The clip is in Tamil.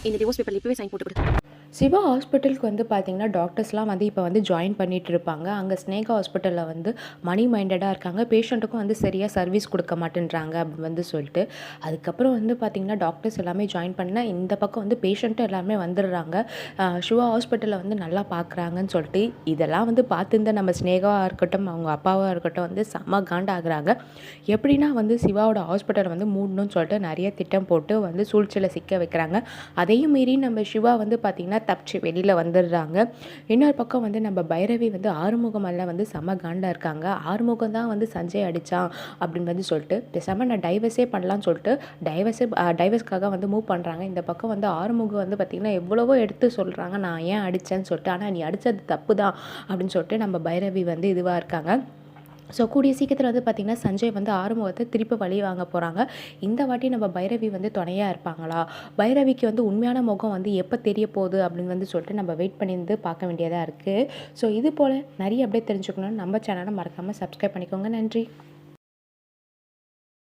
இந்த டிவோர்ஸ் பேப்பர்ல இப்பவே சைன் போட்டு கொடு. சிவா ஹாஸ்பிட்டலுக்கு வந்து பார்த்திங்கன்னா டாக்டர்ஸ்லாம் வந்து இப்போ வந்து ஜாயின் பண்ணிகிட்டு இருப்பாங்க. அங்கே ஸ்னேகா ஹாஸ்பிட்டலில் வந்து மணி மைண்டடாக இருக்காங்க. பேஷண்ட்டுக்கும் வந்து சரியாக சர்வீஸ் கொடுக்க மாட்டேன்றாங்க அப்படின்னு வந்து சொல்லிட்டு, அதுக்கப்புறம் வந்து பார்த்திங்கன்னா டாக்டர்ஸ் எல்லாமே ஜாயின் பண்ணால் இந்த பக்கம் வந்து பேஷண்ட்டும் எல்லாமே வந்துடுறாங்க. சிவா ஹாஸ்பிட்டலில் வந்து நல்லா பார்க்குறாங்கன்னு சொல்லிட்டு, இதெல்லாம் வந்து பார்த்துருந்த நம்ம ஸ்னேகாவாக இருக்கட்டும், அவங்க அப்பாவாக இருக்கட்டும் வந்து செம்ம காண்டாகிறாங்க. எப்படின்னா வந்து சிவாவோட ஹாஸ்பிட்டலை வந்து மூடணும்னு சொல்லிட்டு நிறைய திட்டம் போட்டு வந்து சூழ்ச்சியில் சிக்க வைக்கிறாங்க. அதையும் மீறி நம்ம சிவா வந்து பார்த்திங்கன்னா தப்பிச்சு வெளியில் வந்துடுறாங்க. இன்னொரு பக்கம் வந்து நம்ம பைரவி வந்து ஆறுமுகமெல்லாம் வந்து செம காண்டாக இருக்காங்க. ஆறுமுகம் தான் வந்து சஞ்சய் அடித்தான் அப்படின்னு வந்து சொல்லிட்டு பேசாமல் நான் டைவர்ஸே பண்ணலான்னு சொல்லிட்டு டைவர்ஸ்க்காக வந்து மூவ் பண்ணுறாங்க. இந்த பக்கம் வந்து ஆறுமுகம் வந்து பார்த்திங்கன்னா எவ்வளவோ எடுத்து சொல்கிறாங்க, நான் ஏன் அடித்தேன்னு சொல்லிட்டு. ஆனால் நீ அடித்தது தப்பு தான் அப்படின்னு சொல்லிட்டு நம்ம பைரவி வந்து இதுவாக இருக்காங்க. ஸோ கூடிய சீக்கிரத்தில் வந்து பார்த்திங்கன்னா சஞ்சய் வந்து ஆறுமுகத்தை திருப்பி பழி வாங்க போகிறாங்க. இந்த வாட்டி நம்ம பைரவி வந்து துணையாக இருப்பாங்களா, பைரவிக்கு வந்து உண்மையான முகம் வந்து எப்போ தெரிய போகுது அப்படின்னு வந்து சொல்லிட்டு நம்ம வெயிட் பண்ணி வந்து பார்க்க வேண்டியதாக இருக்குது. ஸோ இது போல் நிறைய அப்படியே தெரிஞ்சுக்கணும்னு நம்ம சேனலை மறக்காமல் சப்ஸ்கிரைப் பண்ணிக்கோங்க. நன்றி.